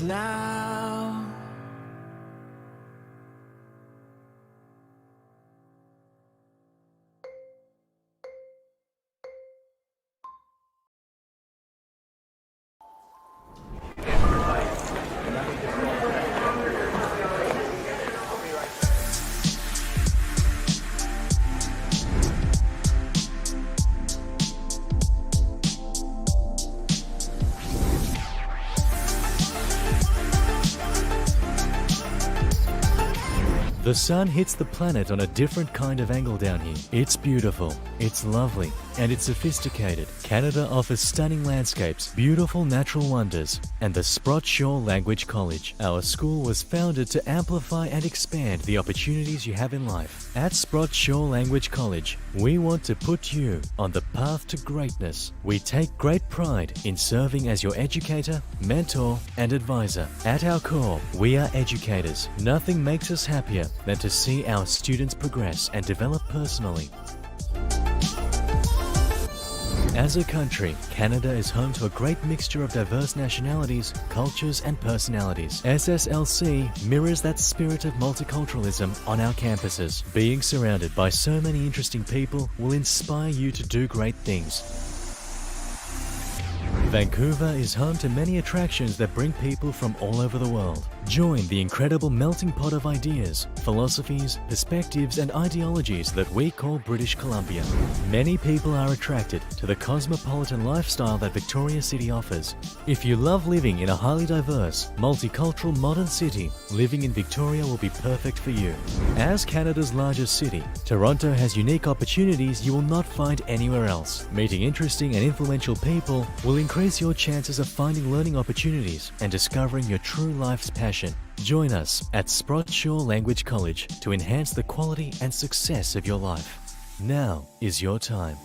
Now. The sun hits the planet on a different kind of angle down here. It's beautiful, it's lovely, and it's sophisticated. Canada offers stunning landscapes, beautiful natural wonders, and the Sprott Shore Language College. Our school was founded to amplify and expand the opportunities you have in life. At Sprott Shore Language College, we want to put you on the path to greatness. We take great pride in serving as your educator, mentor, and advisor. At our core, we are educators. Nothing makes us happier than to see our students progress and develop personally. As a country, Canada is home to a great mixture of diverse nationalities, cultures, and personalities. SSLC mirrors that spirit of multiculturalism on our campuses. Being surrounded by so many interesting people will inspire you to do great things. Vancouver is home to many attractions that bring people from all over the world. Join the incredible melting pot of ideas, philosophies, perspectives, and ideologies that we call British Columbia. Many people are attracted to the cosmopolitan lifestyle that Victoria City offers. If you love living in a highly diverse, multicultural modern city, living in Victoria will be perfect for you. As Canada's largest city, Toronto has unique opportunities you will not find anywhere else. Meeting interesting and influential people will increase your chances of finding learning opportunities and discovering your true life's passion. Join us at Sprott Shore Language College to enhance the quality and success of your life. Now is your time.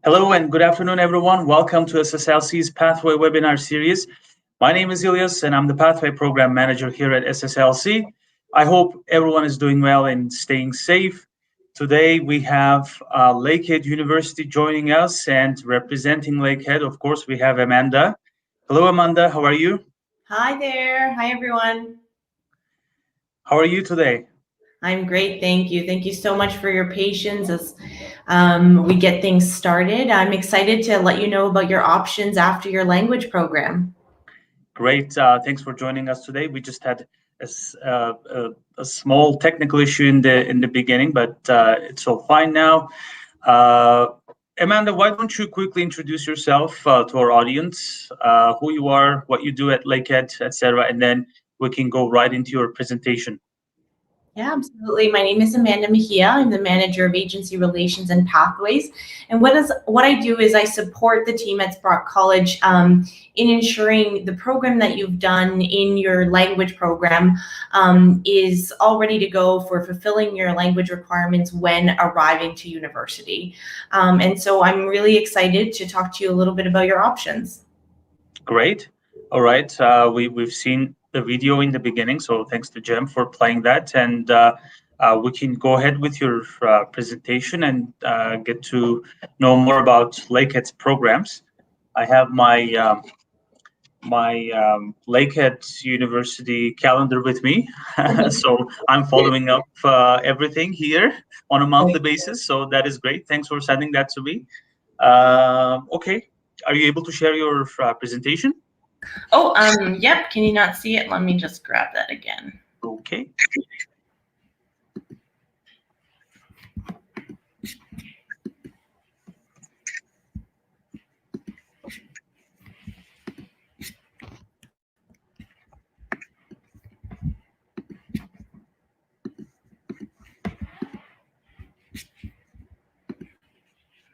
Hello and good afternoon, everyone. Welcome to SSLC's Pathway webinar series. My name is Ilyas, and I'm the Pathway Program Manager here at SSLC. I hope everyone is doing well and staying safe. Today, we have Lakehead University joining us, and representing Lakehead, of course, we have Amanda. Hello, Amanda. How are you? Hi there. Hi, everyone. How are you today? I'm great. Thank you. Thank you so much for your patience as we get things started. I'm excited to let you know about your options after your language program. Great. Thanks for joining us today. We just had a small technical issue in the beginning, but it's all fine now. Amanda, why don't you quickly introduce yourself to our audience, who you are, what you do at Lakehead, etc., and then we can go right into your presentation. Yeah, absolutely. My name is Amanda Mejia. I'm the Manager of Agency Relations and Pathways. And what I do is I support the team at Sprott College in ensuring the program that you've done in your language program is all ready to go for fulfilling your language requirements when arriving to university. And so I'm really excited to talk to you a little bit about your options. Great. All right. We've seen the video in the beginning, so thanks to Jem for playing that. And we can go ahead with your presentation and get to know more about Lakehead's programs. I have my Lakehead University calendar with me, so I'm following up everything here on a monthly basis. So that is great. Thanks for sending that to me. Okay, are you able to share your presentation? Oh, yep. Can you not see it? Let me just grab that again. Okay.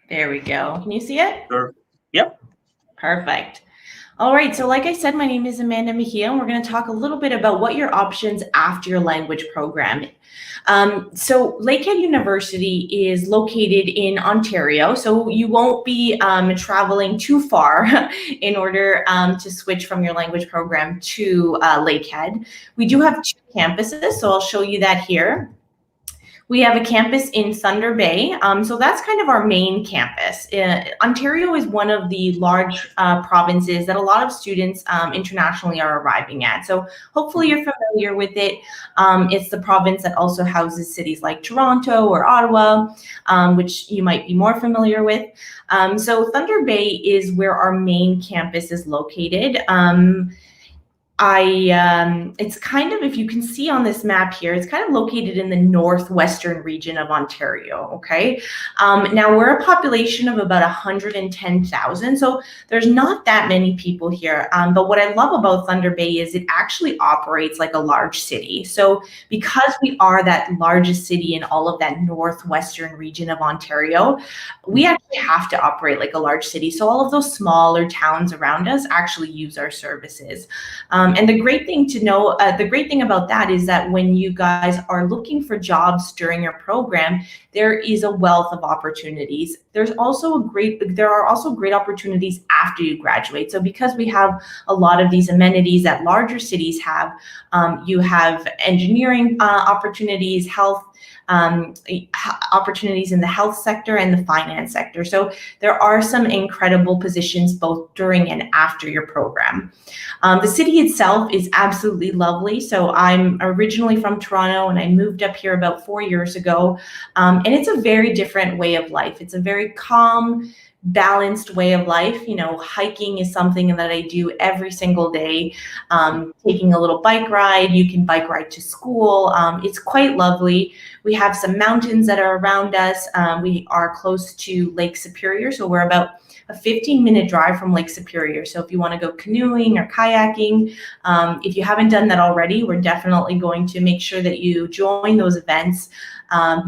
There we go. Can you see it? Sure. Yep. Perfect. All right, so like I said, my name is Amanda Mejia, and we're going to talk a little bit about what your options after your language program. So Lakehead University is located in Ontario, so you won't be traveling too far in order to switch from your language program to Lakehead. We do have 2 campuses, so I'll show you that here. We have a campus in Thunder Bay. So that's kind of our main campus. Ontario is one of the large provinces that a lot of students internationally are arriving at. So hopefully you're familiar with it. It's the province that also houses cities like Toronto or Ottawa, which you might be more familiar with. So Thunder Bay is where our main campus is located. It's kind of, if you can see on this map here, it's kind of located in the northwestern region of Ontario, okay? Now we're a population of about 110,000, so there's not that many people here. But what I love about Thunder Bay is it actually operates like a large city. So because we are that largest city in all of that northwestern region of Ontario, we actually have to operate like a large city. So all of those smaller towns around us actually use our services. And the great thing to know, the great thing about that is that when you guys are looking for jobs during your program, there is a wealth of opportunities. There are also great opportunities after you graduate. So because we have a lot of these amenities that larger cities have, you have engineering opportunities, health opportunities in the health sector and the finance sector. So there are some incredible positions both during and after your program. The city itself is absolutely lovely. So I'm originally from Toronto and I moved up here about 4 years ago. And it's a very different way of life. It's a very calm, balanced way of life. You know, hiking is something that I do every single day. Taking a little bike ride, you can bike ride to school. It's quite lovely. We have some mountains that are around us. We are close to Lake Superior, so we're about a 15-minute drive from Lake Superior. So if you want to go canoeing or kayaking, if you haven't done that already, we're definitely going to make sure that you join those events.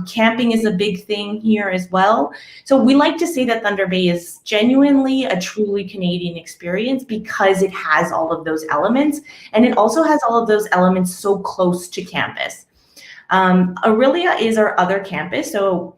Camping is a big thing here as well. So we like to say that Thunder Bay is genuinely a truly Canadian experience because it has all of those elements, and it also has all of those elements so close to campus. Aurelia is our other campus. So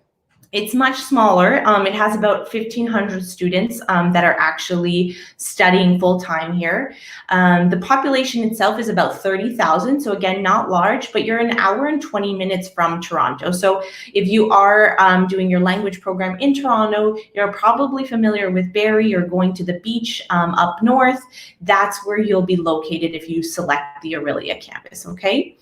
It's much smaller. It has about 1,500 students that are actually studying full-time here. The population itself is about 30,000, so again, not large, but you're an hour and 20 minutes from Toronto. So if you are doing your language program in Toronto, you're probably familiar with Barrie or going to the beach up north. That's where you'll be located if you select the Aurelia campus, okay?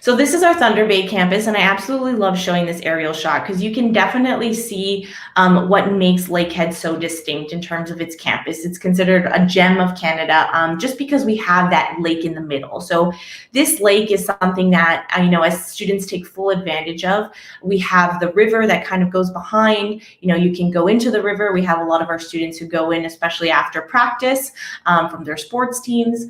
So this is our Thunder Bay campus, and I absolutely love showing this aerial shot because you can definitely see what makes Lakehead so distinct in terms of its campus. It's considered a gem of Canada just because we have that lake in the middle. So this lake is something that, as students take full advantage of. We have the river that kind of goes behind. You can go into the river. We have a lot of our students who go in, especially after practice from their sports teams.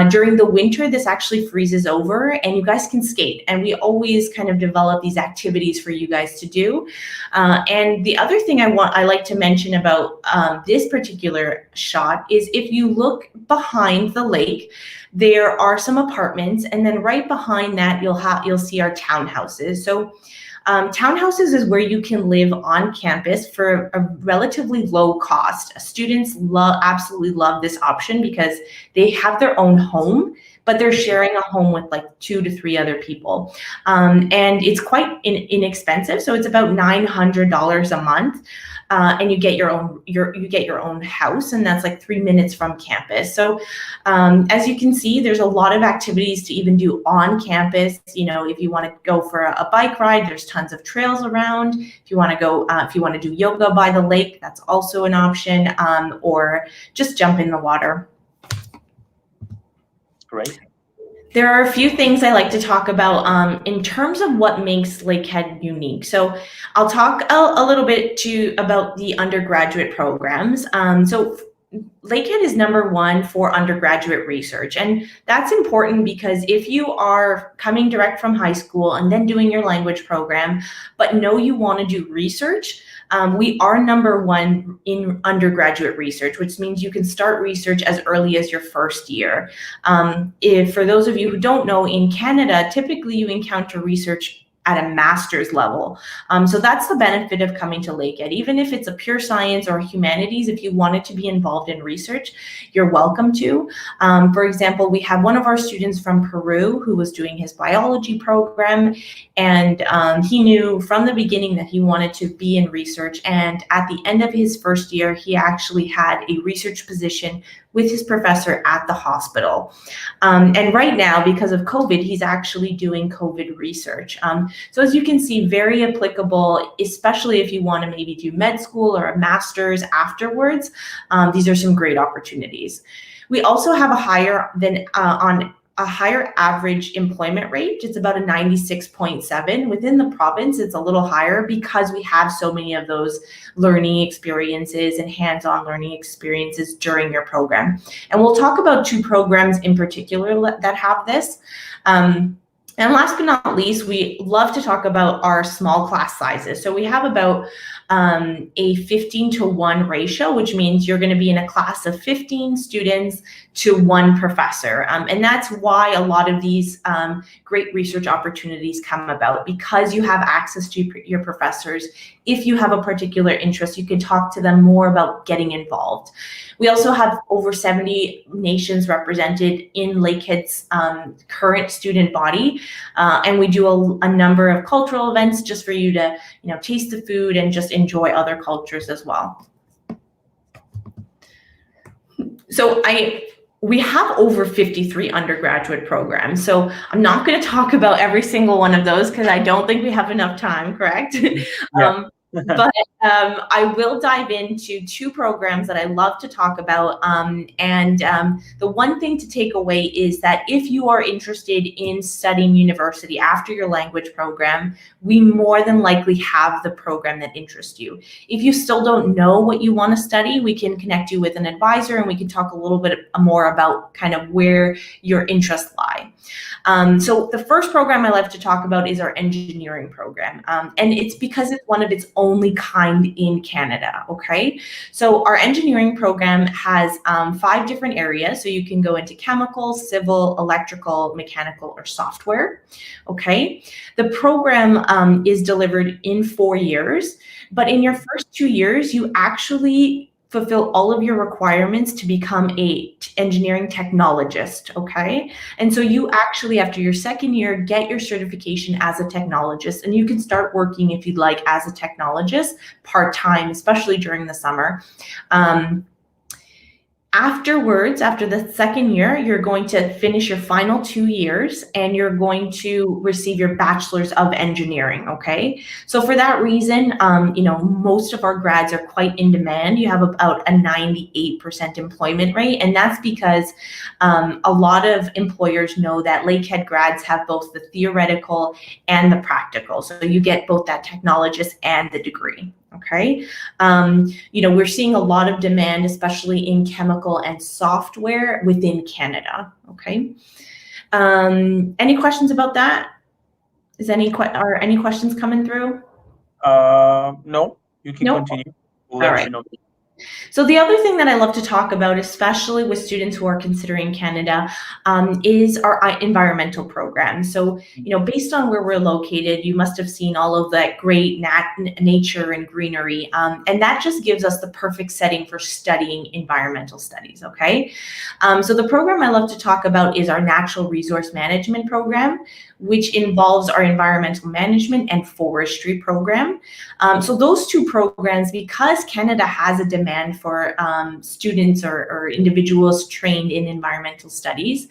During the winter, this actually freezes over, and you guys can skate, and we always kind of develop these activities for you guys to do. And the other thing I like to mention about this particular shot is if you look behind the lake, there are some apartments, and then right behind that you'll see our townhouses. So townhouses is where you can live on campus for a relatively low cost. Students absolutely love this option because they have their own home, but they're sharing a home with like 2 to 3 other people. And it's quite inexpensive. So it's about $900 a month. And you get your own house, and that's like 3 minutes from campus. So as you can see, there's a lot of activities to even do on campus. If you want to go for a bike ride, there's tons of trails around. If you want to do yoga by the lake, that's also an option, or just jump in the water. Great. There are a few things I like to talk about in terms of what makes Lakehead unique. So I'll talk a little bit about the undergraduate programs. So Lakehead is #1 for undergraduate research, and that's important because if you are coming direct from high school and then doing your language program, but know you want to do research, we are #1 in undergraduate research, which means you can start research as early as your first year. If for those of you who don't know, in Canada, typically you encounter research at a master's level. So that's the benefit of coming to Lakehead. Even if it's a pure science or humanities, if you wanted to be involved in research, you're welcome to. For example, we have one of our students from Peru who was doing his biology program, and he knew from the beginning that he wanted to be in research. And at the end of his first year, he actually had a research position with his professor at the hospital. And right now, because of COVID, he's actually doing COVID research. So as you can see, very applicable, especially if you want to maybe do med school or a master's afterwards. These are some great opportunities. We also have a higher average employment rate. It's about a 96.7. Within the province, it's a little higher because we have so many of those learning experiences and hands-on learning experiences during your program. And we'll talk about 2 programs in particular that have this. And last but not least, we love to talk about our small class sizes. So we have about a 15-to-1 ratio, which means you're going to be in a class of 15 students to 1 professor. And that's why a lot of these great research opportunities come about, because you have access to your professors. If you have a particular interest, you can talk to them more about getting involved. We also have over 70 nations represented in Lakehead's current student body. And we do a number of cultural events just for you to, taste the food and just enjoy other cultures as well. So we have over 53 undergraduate programs. So I'm not going to talk about every single one of those because I don't think we have enough time, correct? Yeah. But I will dive into 2 programs that I love to talk about. The one thing to take away is that if you are interested in studying university after your language program, we more than likely have the program that interests you. If you still don't know what you want to study, we can connect you with an advisor and we can talk a little bit more about kind of where your interests lie. So the first program I love to talk about is our engineering program. And it's because it's one of its only kind in Canada, okay? So our engineering program has 5 different areas. So you can go into chemical, civil, electrical, mechanical, or software, okay? The program is delivered in 4 years, but in your first 2 years, you actually fulfill all of your requirements to become a engineering technologist, okay? And so you actually, after your second year, get your certification as a technologist, and you can start working, if you'd like, as a technologist part-time, especially during the summer. Afterwards, after the second year, you're going to finish your final 2 years and you're going to receive your bachelor's of engineering, okay? So for that reason, most of our grads are quite in demand. You have about a 98% employment rate, and that's because a lot of employers know that Lakehead grads have both the theoretical and the practical. So you get both that technologist and the degree. Okay. We're seeing a lot of demand, especially in chemical and software within Canada. Okay. Any questions about that? Are any questions coming through? No, you can continue. We'll let you know. So the other thing that I love to talk about, especially with students who are considering Canada, is our environmental program. So, based on where we're located, you must have seen all of that great nature and greenery, and that just gives us the perfect setting for studying environmental studies, okay? So the program I love to talk about is our natural resource management program, which involves our environmental management and forestry program. So those 2 programs, because Canada has a demand for students or individuals trained in environmental studies,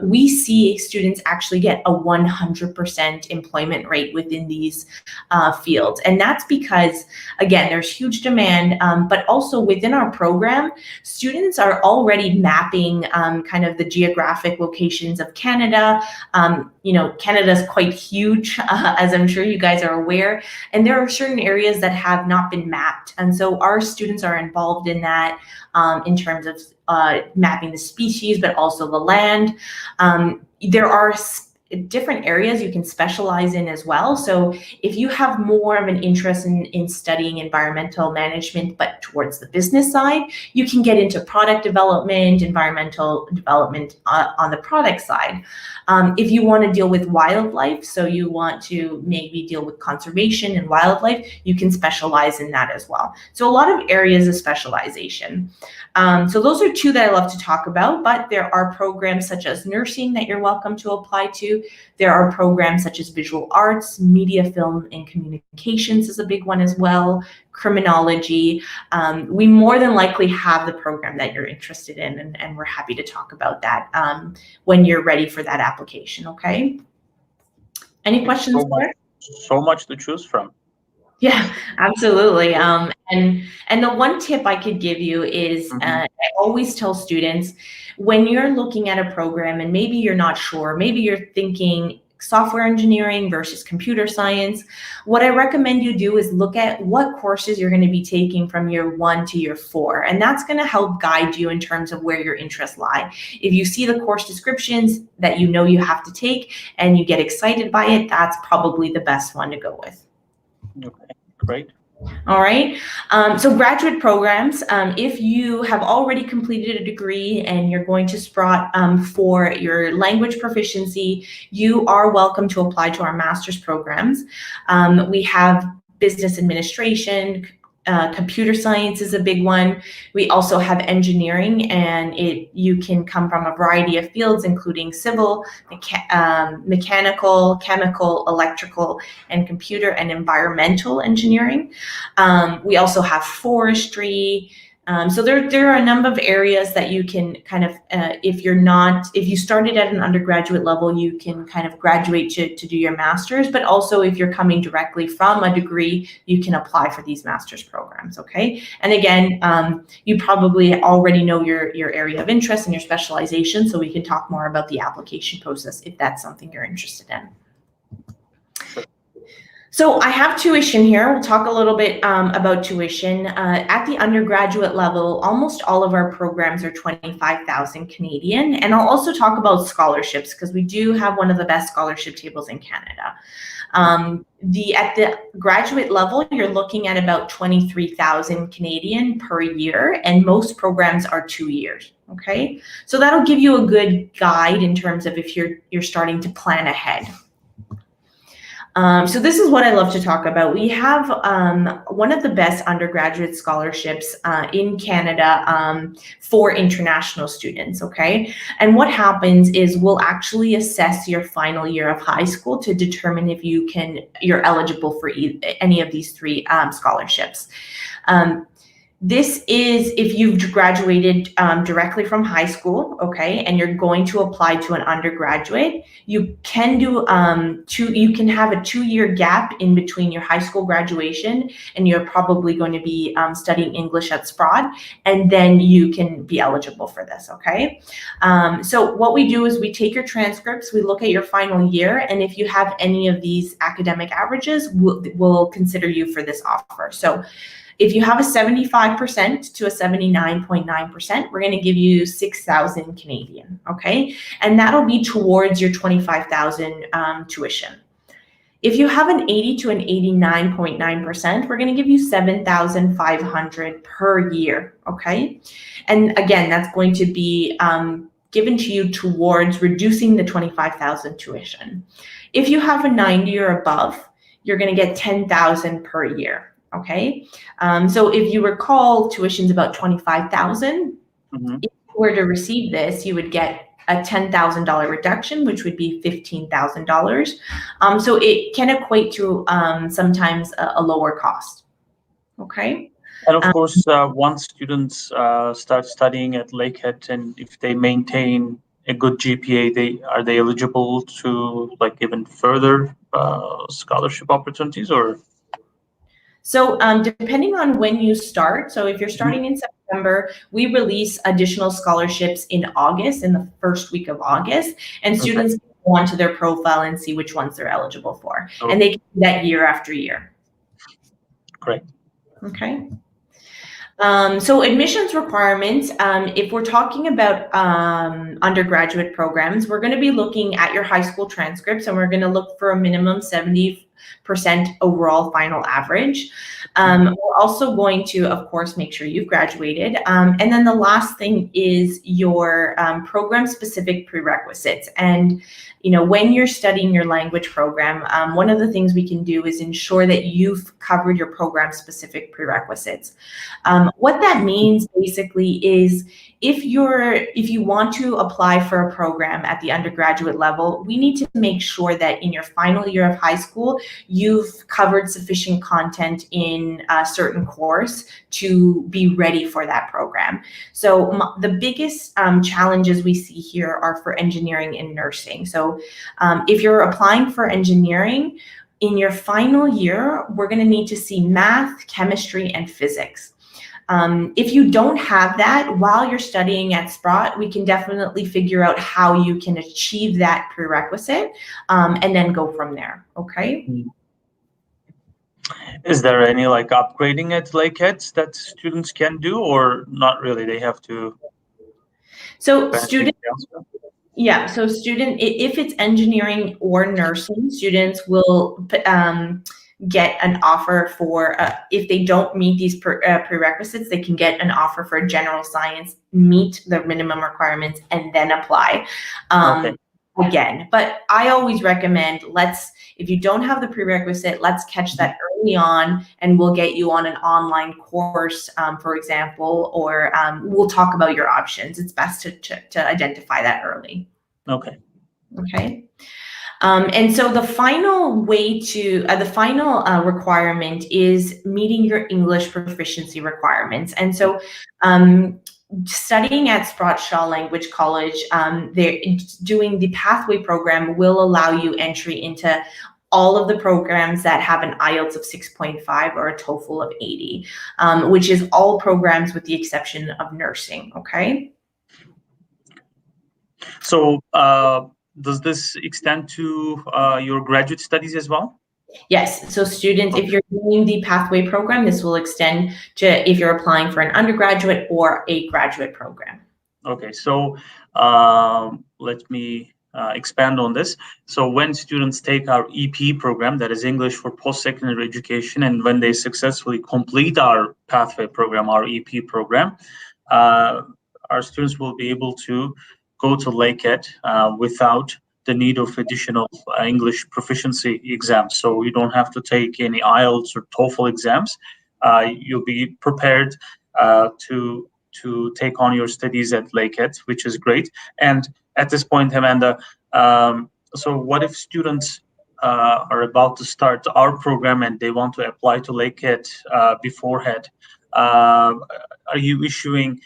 we see students actually get a 100% employment rate within these fields. And that's because, again, there's huge demand, but also within our program, students are already mapping kind of the geographic locations of Canada. Canada is quite huge, as I'm sure you guys are aware, and there are certain areas that have not been mapped. And so our students are involved in that in terms of mapping the species, but also the land. There are different areas you can specialize in as well. So if you have more of an interest in studying environmental management, but towards the business side, you can get into product development, environmental development on the product side. If you want to deal with wildlife, so you want to maybe deal with conservation and wildlife, you can specialize in that as well. So a lot of areas of specialization. So those are 2 that I love to talk about, but there are programs such as nursing that you're welcome to apply to. There are programs such as visual arts, media, film, and communications is a big one as well, criminology. We more than likely have the program that you're interested in, and we're happy to talk about that when you're ready for that application, okay? Any questions there? So much to choose from. Yeah, absolutely. And the one tip I could give you is I always tell students, when you're looking at a program and maybe you're not sure, maybe you're thinking software engineering versus computer science, what I recommend you do is look at what courses you're going to be taking from year 1 to year 4. And that's going to help guide you in terms of where your interests lie. If you see the course descriptions that you know you have to take and you get excited by it, that's probably the best one to go with. Okay, great. All right. So graduate programs, if you have already completed a degree and you're going to Sprott for your language proficiency, you are welcome to apply to our master's programs. We have business administration, computer science is a big one. We also have engineering, and you can come from a variety of fields, including civil, mechanical, chemical, electrical, and computer and environmental engineering. We also have forestry. So there are a number of areas that you can kind of, if you started at an undergraduate level, you can kind of graduate to do your master's, but also if you're coming directly from a degree, you can apply for these master's programs, okay? And again, you probably already know your area of interest and your specialization, so we can talk more about the application process if that's something you're interested in. So I have tuition here. We'll talk a little bit about tuition. At the undergraduate level, almost all of our programs are 25,000 Canadian. And I'll also talk about scholarships because we do have one of the best scholarship tables in Canada. At the graduate level, you're looking at about 23,000 Canadian per year, and most programs are 2 years. Okay, so that'll give you a good guide in terms of if you're starting to plan ahead. So this is what I love to talk about. We have one of the best undergraduate scholarships in Canada for international students, okay? And what happens is we'll actually assess your final year of high school to determine if you're eligible for any of these three scholarships. This is if you've graduated directly from high school, okay, and you're going to apply to an undergraduate. You can do you can have a 2-year gap in between your high school graduation, and you're probably going to be studying English at Sprott, and then you can be eligible for this, okay? So what we do is we take your transcripts, we look at your final year, and if you have any of these academic averages, we'll consider you for this offer. So if you have a 75% to a 79.9%, we're going to give you 6,000 Canadian, okay? And that'll be towards your 25,000 tuition. If you have an 80 to an 89.9%, we're going to give you 7,500 per year, okay? And again, that's going to be given to you towards reducing the 25,000 tuition. If you have a 90 or above, you're going to get 10,000 per year. Okay, so if you recall, tuition's about 25,000. Mm-hmm. If you were to receive this, you would get a $10,000 reduction, which would be $15,000. So it can equate to sometimes a lower cost. Okay. And of course, once students start studying at Lakehead, and if they maintain a good GPA, are they eligible to like even further scholarship opportunities or? So depending on when you start, so if you're starting in September, we release additional scholarships in August, in the first week of August, and students can go onto their profile and see which ones they're eligible for. Okay. And they can do that year after year. Great. Okay. So admissions requirements, if we're talking about undergraduate programs, we're going to be looking at your high school transcripts, and we're going to look for a minimum 70% overall final average. We're also going to, of course, make sure you've graduated. And then the last thing is your program-specific prerequisites. And you know, when you're studying your language program, one of the things we can do is ensure that you've covered your program-specific prerequisites. What that means basically is if you want to apply for a program at the undergraduate level, we need to make sure that in your final year of high school, you've covered sufficient content in a certain course to be ready for that program. So the biggest challenges we see here are for engineering and nursing. So if you're applying for engineering, in your final year, we're going to need to see math, chemistry, and physics. If you don't have that while you're studying at Sprott, we can definitely figure out how you can achieve that prerequisite and then go from there. Okay. Is there any like upgrading at Lakehead that students can do, or not really? They have to. So students. Yeah, so if it's engineering or nursing, students will get an offer for, if they don't meet these prerequisites, they can get an offer for general science, meet the minimum requirements, and then apply again. But I always recommend, if you don't have the prerequisite, let's catch that early on, and we'll get you on an online course, for example, or we'll talk about your options. It's best to identify that early. Okay. Okay. And so the final requirement is meeting your English proficiency requirements. And so studying at Sprott Shaw Language College, they're doing the pathway program will allow you entry into all of the programs that have an IELTS of 6.5 or a TOEFL of 80, which is all programs with the exception of nursing, okay? So does this extend to your graduate studies as well? Yes. So students, if you're doing the pathway program, this will extend to if you're applying for an undergraduate or a graduate program. Okay, so let me expand on this. So when students take our EP program, that is English for Post-Secondary Education, and when they successfully complete our pathway program, our EP program, our students will be able to go to Lakehead without the need of additional English proficiency exams. So you don't have to take any IELTS or TOEFL exams. You'll be prepared to take on your studies at Lakehead, which is great. And at this point, Amanda, so what if students are about to start our program and they want to apply to Lakehead beforehand? Are you issuing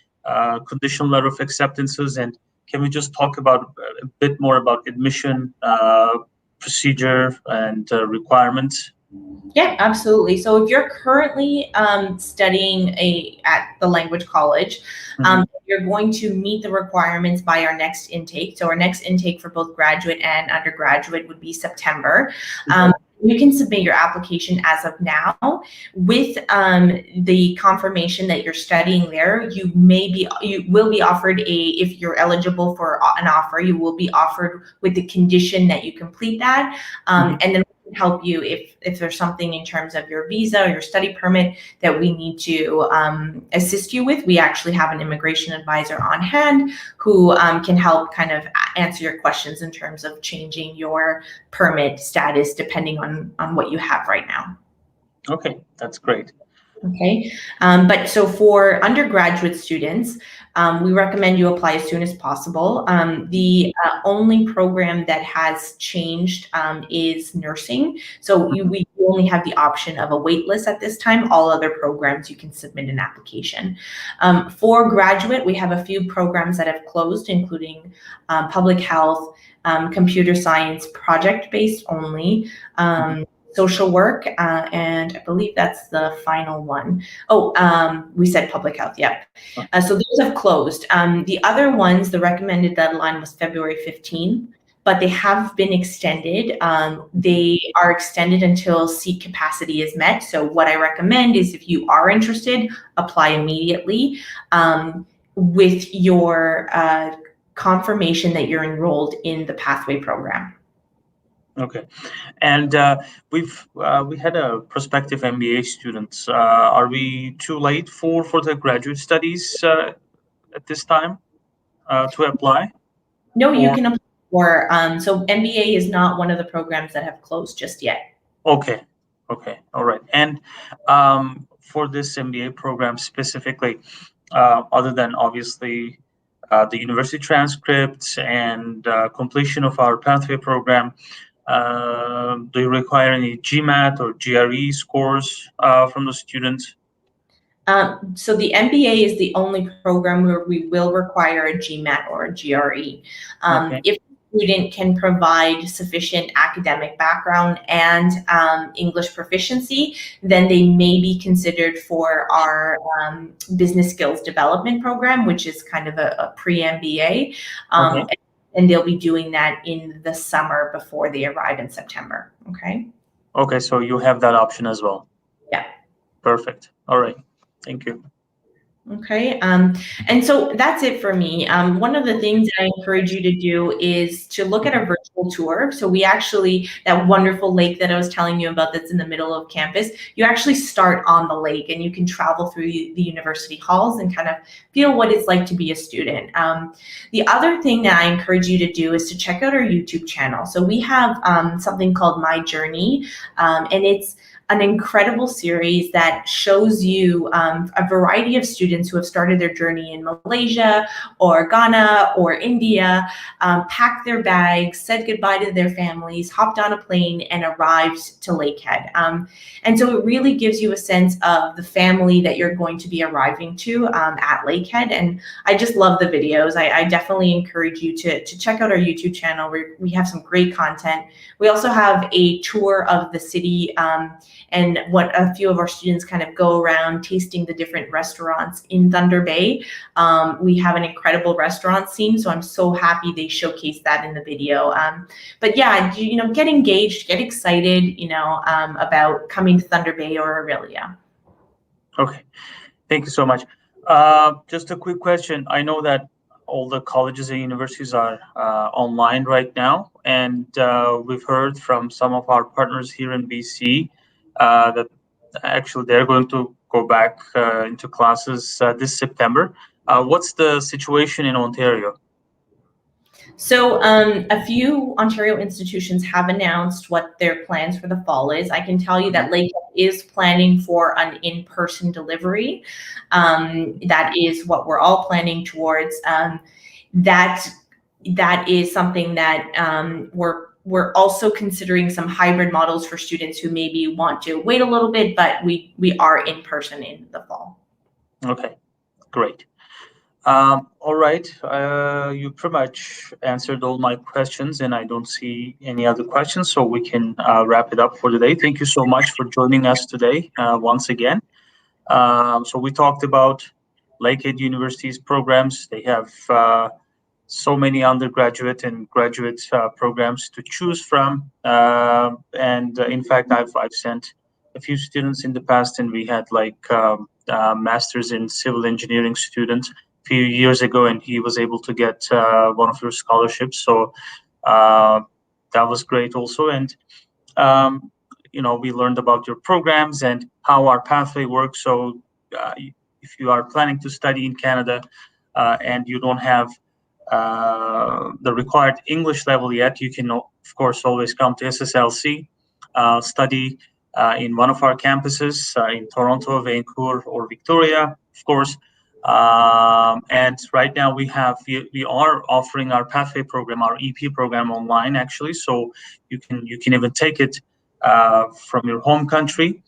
conditional letter of acceptances? And can we just talk about a bit more about admission procedure and requirements? Yeah, absolutely. So if you're currently studying at the language college, you're going to meet the requirements by our next intake. So our next intake for both graduate and undergraduate would be September. You can submit your application as of now with the confirmation that you're studying there. You will be offered if you're eligible for an offer, you will be offered with the condition that you complete that, and then we can help you if there's something in terms of your visa or your study permit that we need to assist you with. We actually have an immigration advisor on hand who can help kind of answer your questions in terms of changing your permit status depending on what you have right now. Okay, that's great. Okay, but so for undergraduate students, we recommend you apply as soon as possible. The only program that has changed is nursing. So we only have the option of a wait list at this time. All other programs, you can submit an application. For graduate, we have a few programs that have closed, including public health, computer science, project-based only, social work, and I believe that's the final one. We said public health, yep. So those have closed. The other ones, the recommended deadline was February 15, but they have been extended. They are extended until seat capacity is met. So what I recommend is if you are interested, apply immediately with your confirmation that you're enrolled in the pathway program. Okay, and we had a prospective MBA students. Are we too late for the graduate studies at this time to apply? No, you can apply for. So MBA is not one of the programs that have closed just yet. Okay, all right. And for this MBA program specifically, other than obviously the university transcripts and completion of our pathway program, do you require any GMAT or GRE scores from the students? So the MBA is the only program where we will require a GMAT or a GRE. If the student can provide sufficient academic background and English proficiency, then they may be considered for our business skills development program, which is kind of a pre-MBA. And they'll be doing that in the summer before they arrive in September. Okay, so you have that option as well. Yeah. Perfect. All right. Thank you. Okay, and so that's it for me. One of the things that I encourage you to do is to look at a virtual tour. So we actually, that wonderful lake that I was telling you about that's in the middle of campus, you actually start on the lake and you can travel through the university halls and kind of feel what it's like to be a student. The other thing that I encourage you to do is to check out our YouTube channel. So we have something called My Journey, and it's an incredible series that shows you a variety of students who have started their journey in Malaysia or Ghana or India, packed their bags, said goodbye to their families, hopped on a plane and arrived to Lakehead. And so it really gives you a sense of the family that you're going to be arriving to at Lakehead. And I just love the videos. I definitely encourage you to check out our YouTube channel where we have some great content. We also have a tour of the city and what a few of our students kind of go around tasting the different restaurants in Thunder Bay. We have an incredible restaurant scene, so I'm so happy they showcased that in the video. But yeah, get engaged, get excited, about coming to Thunder Bay or Aurelia. Okay, thank you so much. Just a quick question. I know that all the colleges and universities are online right now, and we've heard from some of our partners here in BC that actually they're going to go back into classes this September. What's the situation in Ontario? So a few Ontario institutions have announced what their plans for the fall is. I can tell you that Lakehead is planning for an in-person delivery. That is what we're all planning towards. That is something that we're also considering some hybrid models for students who maybe want to wait a little bit, but we are in person in the fall. Okay, great. All right, you pretty much answered all my questions, and I don't see any other questions, so we can wrap it up for today. Thank you so much for joining us today once again. So we talked about Lakehead University's programs. They have so many undergraduate and graduate programs to choose from, and in fact, I've sent a few students in the past, and we had like masters in civil engineering students few years ago, and he was able to get one of your scholarships. So that was great also. And we learned about your programs and how our pathway works. So if you are planning to study in Canada and you don't have the required English level yet, you can of course always come to SSLC, study in one of our campuses in Toronto, Vancouver, or Victoria, of course. And right now we are offering our pathway program, our EP program, online actually. So you can even take it from your home country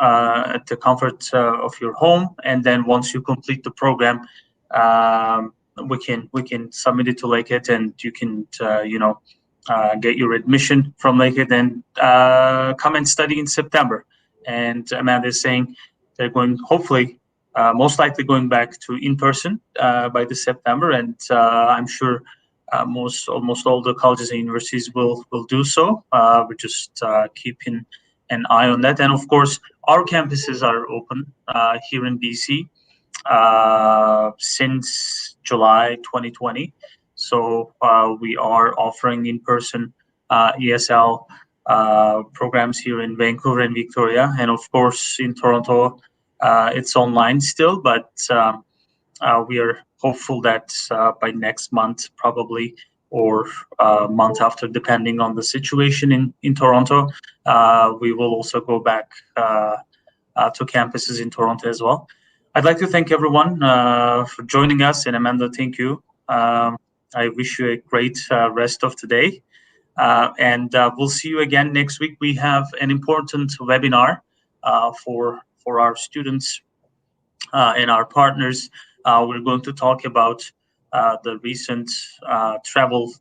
at the comfort of your home, and then once you complete the program, we can submit it to Lakehead, and you can get your admission from Lakehead and come and study in September. And Amanda is saying they're going, hopefully, most likely going back to in-person by this September, and I'm sure almost all the colleges and universities will do so. We're just keeping an eye on that. And of course, our campuses are open here in BC since July 2020. So we are offering in-person ESL programs here in Vancouver and Victoria, and of course in Toronto it's online still, but we are hopeful that by next month probably, or month after, depending on the situation in Toronto, we will also go back to campuses in Toronto as well. I'd like to thank everyone for joining us, and Amanda, thank you. I wish you a great rest of today, and we'll see you again next week. We have an important webinar for our students and our partners. We're going to talk about the recent travel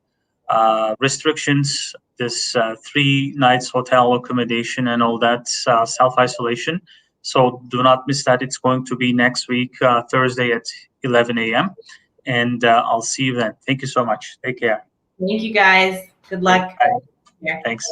restrictions, this 3 nights hotel accommodation and all that, self-isolation. So do not miss that. It's going to be next week, Thursday at 11 a.m. And I'll see you then. Thank you so much. Take care. Thank you, guys. Good luck. Thanks.